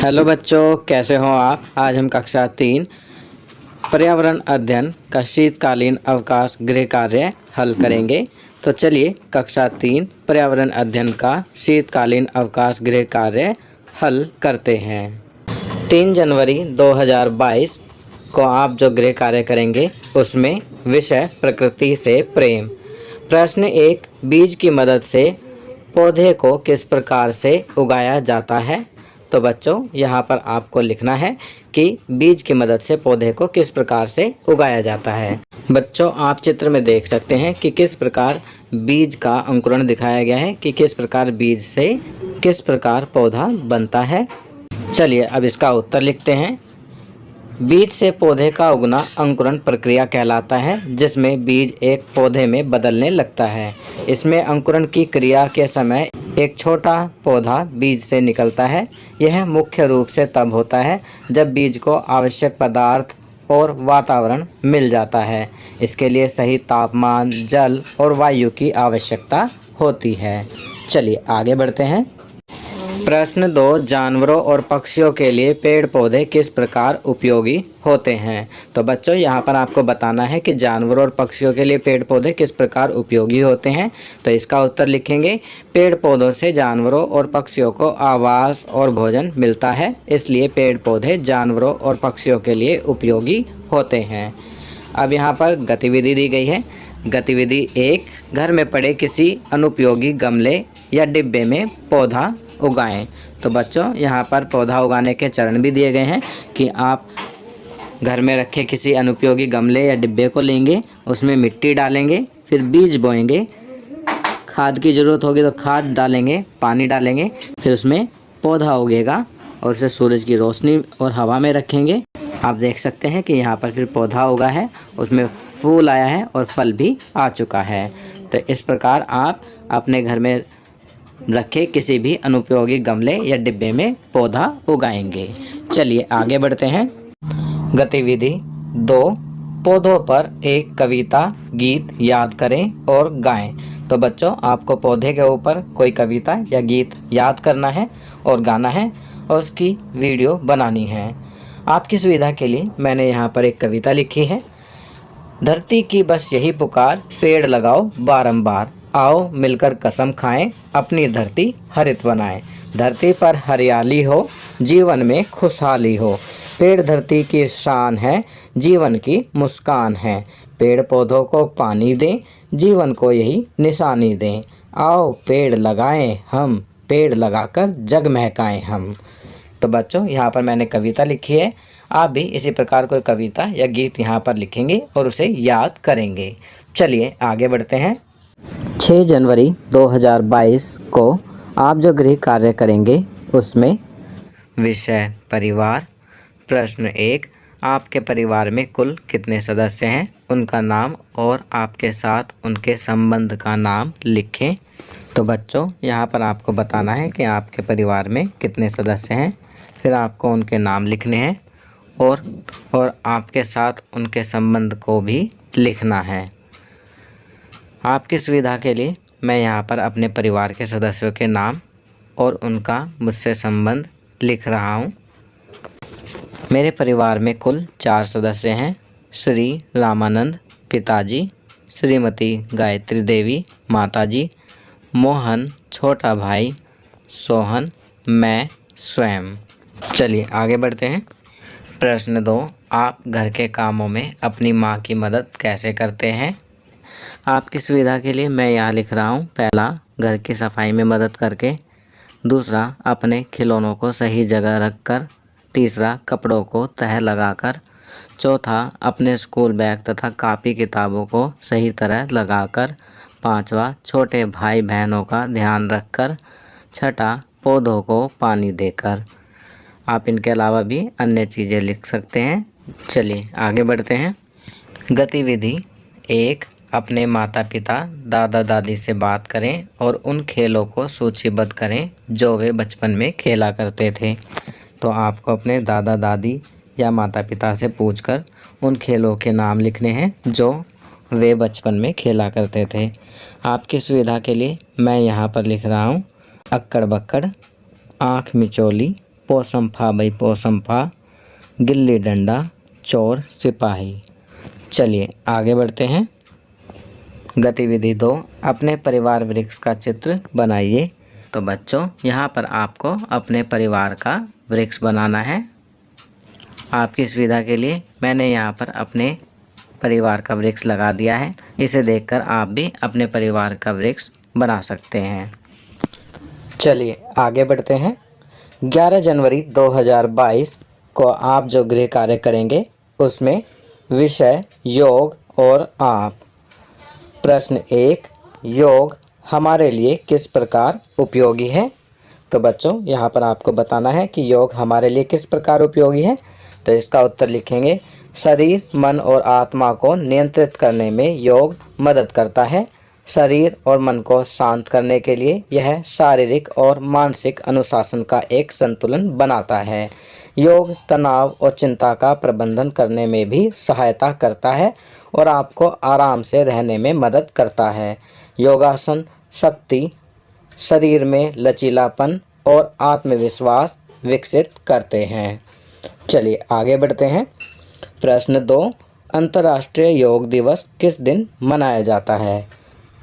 Hello बच्चों, कैसे हो आप। आज हम कक्षा 3 पर्यावरण अध्ययन का शीतकालीन अवकाश गृह कार्य हल करेंगे। तो चलिए कक्षा 3 पर्यावरण अध्ययन का शीतकालीन अवकाश गृह कार्य हल करते हैं। 3 जनवरी 2022 को आप जो गृह कार्य करेंगे उसमें विषय प्रकृति से प्रेम। प्रश्न 1, बीज की मदद से पौधे को किस प्रकार से उगाया जाता है। तो बच्चों यहाँ पर आपको लिखना है कि बीज की मदद से पौधे को किस प्रकार से उगाया जाता है। बच्चों आप चित्र में देख सकते हैं कि किस प्रकार बीज का अंकुरण दिखाया गया है कि किस प्रकार बीज से किस प्रकार पौधा बनता है। चलिए अब इसका उत्तर लिखते हैं। बीज से पौधे का उगना अंकुरण प्रक्रिया कहलाता है, जिसमें बीज एक पौधे में बदलने लगता है। इसमें अंकुरण की क्रिया के समय एक छोटा पौधा बीज से निकलता है। यह मुख्य रूप से तब होता है जब बीज को आवश्यक पदार्थ और वातावरण मिल जाता है। इसके लिए सही तापमान, जल और वायु की आवश्यकता होती है। चलिए आगे बढ़ते हैं। प्रश्न 2, जानवरों और पक्षियों के लिए पेड़ पौधे किस प्रकार उपयोगी होते हैं। तो बच्चों यहाँ पर आपको बताना है कि जानवरों और पक्षियों के लिए पेड़ पौधे किस प्रकार उपयोगी होते हैं। तो इसका उत्तर लिखेंगे। पेड़ पौधों से जानवरों और पक्षियों को आवास और भोजन मिलता है, इसलिए पेड़ पौधे जानवरों और पक्षियों के लिए उपयोगी होते हैं। अब यहाँ पर गतिविधि दी गई है। गतिविधि 1, घर में पड़े किसी अनुपयोगी गमले या डिब्बे में पौधा उगाएं। तो बच्चों यहाँ पर पौधा उगाने के चरण भी दिए गए हैं कि आप घर में रखे किसी अनुपयोगी गमले या डिब्बे को लेंगे, उसमें मिट्टी डालेंगे, फिर बीज बोएंगे, खाद की ज़रूरत होगी तो खाद डालेंगे, पानी डालेंगे, फिर उसमें पौधा उगेगा और उसे सूरज की रोशनी और हवा में रखेंगे। आप देख सकते हैं कि यहाँ पर फिर पौधा उगा है, उसमें फूल आया है और फल भी आ चुका है। तो इस प्रकार आप अपने घर में रखे किसी भी अनुपयोगी गमले या डिब्बे में पौधा उगाएंगे। चलिए आगे बढ़ते हैं। गतिविधि 2, पौधों पर एक कविता गीत याद करें और गाएं। तो बच्चों आपको पौधे के ऊपर कोई कविता या गीत याद करना है और गाना है और उसकी वीडियो बनानी है। आपकी सुविधा के लिए मैंने यहाँ पर एक कविता लिखी है। धरती की बस यही पुकार, पेड़ लगाओ बारंबार, आओ मिलकर कसम खाएं, अपनी धरती हरित बनाएं। धरती पर हरियाली हो, जीवन में खुशहाली हो। पेड़ धरती की शान है, जीवन की मुस्कान है। पेड़ पौधों को पानी दें, जीवन को यही निशानी दें। आओ पेड़ लगाएं हम, पेड़ लगाकर जग महकाएं हम। तो बच्चों यहाँ पर मैंने कविता लिखी है। आप भी इसी प्रकार कोई कविता या गीत यहाँ पर लिखेंगे और उसे याद करेंगे। चलिए आगे बढ़ते हैं। 6 जनवरी 2022 को आप जो गृह कार्य करेंगे उसमें विषय परिवार। प्रश्न 1, आपके परिवार में कुल कितने सदस्य हैं, उनका नाम और आपके साथ उनके संबंध का नाम लिखें। तो बच्चों यहाँ पर आपको बताना है कि आपके परिवार में कितने सदस्य हैं, फिर आपको उनके नाम लिखने हैं और आपके साथ उनके संबंध को भी लिखना है। आपकी सुविधा के लिए मैं यहाँ पर अपने परिवार के सदस्यों के नाम और उनका मुझसे संबंध लिख रहा हूँ। मेरे परिवार में कुल 4 सदस्य हैं। श्री रामानंद पिताजी, श्रीमती गायत्री देवी माताजी, मोहन छोटा भाई, सोहन, मैं स्वयं। चलिए आगे बढ़ते हैं। प्रश्न 2, आप घर के कामों में अपनी माँ की मदद कैसे करते हैं। आपकी सुविधा के लिए मैं यहाँ लिख रहा हूँ। पहला, घर की सफाई में मदद करके। दूसरा, अपने खिलौनों को सही जगह रखकर। तीसरा, कपड़ों को तह लगाकर। चौथा, अपने स्कूल बैग तथा कापी किताबों को सही तरह लगाकर। पांचवा, छोटे भाई बहनों का ध्यान रखकर। छठा, पौधों को पानी देकर। आप इनके अलावा भी अन्य चीज़ें लिख सकते हैं। चलिए आगे बढ़ते हैं। गतिविधि 1, अपने माता पिता दादा दादी से बात करें और उन खेलों को सूचीबद्ध करें जो वे बचपन में खेला करते थे। तो आपको अपने दादा दादी या माता पिता से पूछकर उन खेलों के नाम लिखने हैं जो वे बचपन में खेला करते थे। आपकी सुविधा के लिए मैं यहाँ पर लिख रहा हूँ। अक्कड़ बक्कड़, आँख मिचौली, पोसंफा भाई पोसंफा, गिल्ली डंडा, चोर सिपाही। चलिए आगे बढ़ते हैं। गतिविधि 2, अपने परिवार वृक्ष का चित्र बनाइए। तो बच्चों यहाँ पर आपको अपने परिवार का वृक्ष बनाना है। आपकी सुविधा के लिए मैंने यहाँ पर अपने परिवार का वृक्ष लगा दिया है। इसे देखकर आप भी अपने परिवार का वृक्ष बना सकते हैं। चलिए आगे बढ़ते हैं। 11 जनवरी 2022 को आप जो गृह कार्य करेंगे उसमें विषय योग और आप। प्रश्न 1, योग हमारे लिए किस प्रकार उपयोगी है? तो बच्चों यहाँ पर आपको बताना है कि योग हमारे लिए किस प्रकार उपयोगी है। तो इसका उत्तर लिखेंगे, शरीर, मन और आत्मा को नियंत्रित करने में योग मदद करता है। शरीर और मन को शांत करने के लिए यह शारीरिक और मानसिक अनुशासन का एक संतुलन बनाता है। योग तनाव और चिंता का प्रबंधन करने में भी सहायता करता है और आपको आराम से रहने में मदद करता है। योगासन शक्ति, शरीर में लचीलापन और आत्मविश्वास विकसित करते हैं। चलिए आगे बढ़ते हैं। प्रश्न 2, अंतर्राष्ट्रीय योग दिवस किस दिन मनाया जाता है?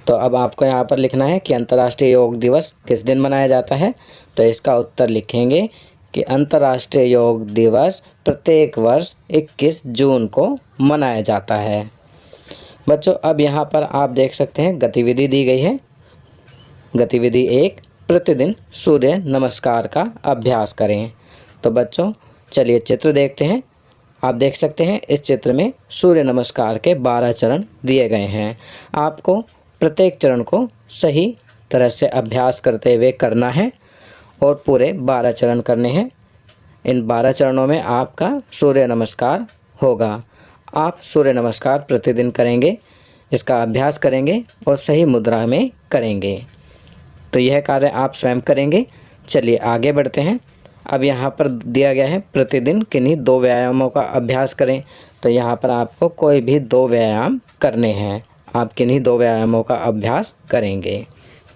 तो अब आपको यहाँ पर लिखना है कि अंतर्राष्ट्रीय योग दिवस किस दिन मनाया जाता है। तो इसका उत्तर लिखेंगे कि अंतर्राष्ट्रीय योग दिवस प्रत्येक वर्ष 21 जून को मनाया जाता है। बच्चों अब यहाँ पर आप देख सकते हैं गतिविधि दी गई है। गतिविधि 1, प्रतिदिन सूर्य नमस्कार का अभ्यास करें। तो बच्चों चलिए चित्र देखते हैं। आप देख सकते हैं इस चित्र में सूर्य नमस्कार के 12 चरण दिए गए हैं। आपको प्रत्येक चरण को सही तरह से अभ्यास करते हुए करना है और पूरे 12 चरण करने हैं। इन 12 चरणों में आपका सूर्य नमस्कार होगा। आप सूर्य नमस्कार प्रतिदिन करेंगे, इसका अभ्यास करेंगे और सही मुद्रा में करेंगे। तो यह कार्य आप स्वयं करेंगे। चलिए आगे बढ़ते हैं। अब यहाँ पर दिया गया है प्रतिदिन किन्हीं 2 व्यायामों का अभ्यास करें। तो यहाँ पर आपको कोई भी 2 व्यायाम करने हैं। आप किन्हीं 2 व्यायामों का अभ्यास करेंगे।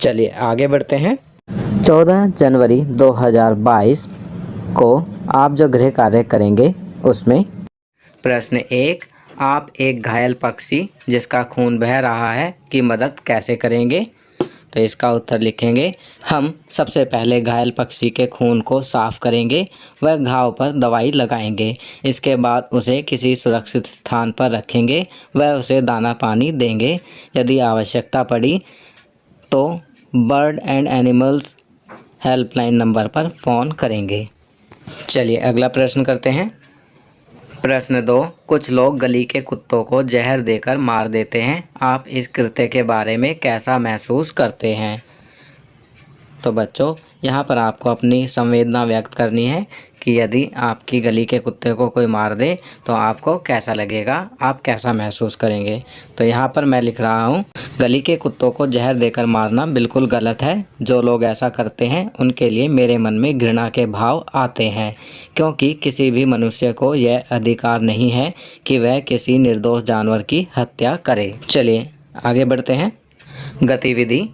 चलिए आगे बढ़ते हैं। 14 जनवरी 2022 को आप जो गृह कार्य करेंगे उसमें प्रश्न 1, आप एक घायल पक्षी जिसका खून बह रहा है की मदद कैसे करेंगे? तो इसका उत्तर लिखेंगे, हम सबसे पहले घायल पक्षी के खून को साफ करेंगे, वह घाव पर दवाई लगाएंगे। इसके बाद उसे किसी सुरक्षित स्थान पर रखेंगे, वह उसे दाना पानी देंगे। यदि आवश्यकता पड़ी तो bird and animals helpline number पर फ़ोन करेंगे। चलिए अगला प्रश्न करते हैं। प्रश्न 2, कुछ लोग गली के कुत्तों को जहर देकर मार देते हैं। आप इस कृत्य के बारे में कैसा महसूस करते हैं? तो बच्चों यहाँ पर आपको अपनी संवेदना व्यक्त करनी है कि यदि आपकी गली के कुत्ते को कोई मार दे तो आपको कैसा लगेगा, आप कैसा महसूस करेंगे। तो यहाँ पर मैं लिख रहा हूँ, गली के कुत्तों को जहर देकर मारना बिल्कुल गलत है। जो लोग ऐसा करते हैं उनके लिए मेरे मन में घृणा के भाव आते हैं, क्योंकि किसी भी मनुष्य को यह अधिकार नहीं है कि वह किसी निर्दोष जानवर की हत्या करे। चलिए आगे बढ़ते हैं। गतिविधि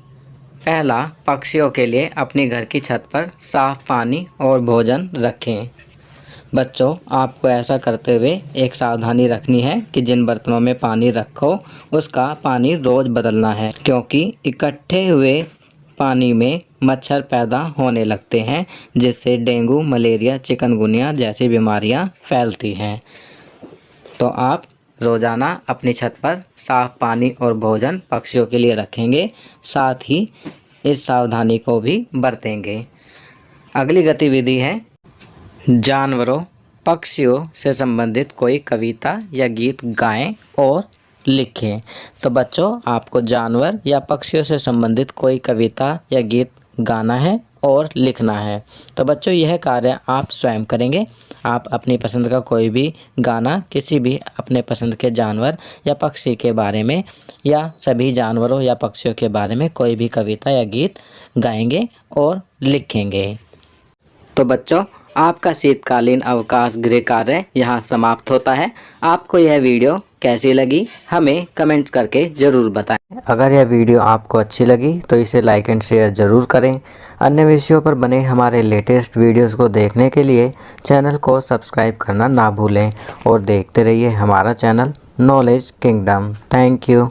पहला, पक्षियों के लिए अपनी घर की छत पर साफ पानी और भोजन रखें। बच्चों आपको ऐसा करते हुए एक सावधानी रखनी है कि जिन बर्तनों में पानी रखो उसका पानी रोज़ बदलना है, क्योंकि इकट्ठे हुए पानी में मच्छर पैदा होने लगते हैं जिससे डेंगू, मलेरिया, चिकनगुनिया जैसी बीमारियां फैलती हैं। तो आप रोज़ाना अपनी छत पर साफ पानी और भोजन पक्षियों के लिए रखेंगे, साथ ही इस सावधानी को भी बरतेंगे। अगली गतिविधि है जानवरों, पक्षियों से संबंधित कोई कविता या गीत गाएं और लिखें। तो बच्चों आपको जानवर या पक्षियों से संबंधित कोई कविता या गीत गाना है और लिखना है। तो बच्चों यह कार्य आप स्वयं करेंगे। आप अपनी पसंद का कोई भी गाना किसी भी अपने पसंद के जानवर या पक्षी के बारे में या सभी जानवरों या पक्षियों के बारे में कोई भी कविता या गीत गाएंगे और लिखेंगे। तो बच्चों आपका शीतकालीन अवकाश गृह कार्य यहाँ समाप्त होता है। आपको यह वीडियो कैसी लगी हमें कमेंट करके ज़रूर बताएं। अगर यह वीडियो आपको अच्छी लगी तो इसे लाइक एंड शेयर ज़रूर करें। अन्य विषयों पर बने हमारे लेटेस्ट वीडियोस को देखने के लिए चैनल को सब्सक्राइब करना ना भूलें और देखते रहिए हमारा channel knowledge kingdom. Thank you.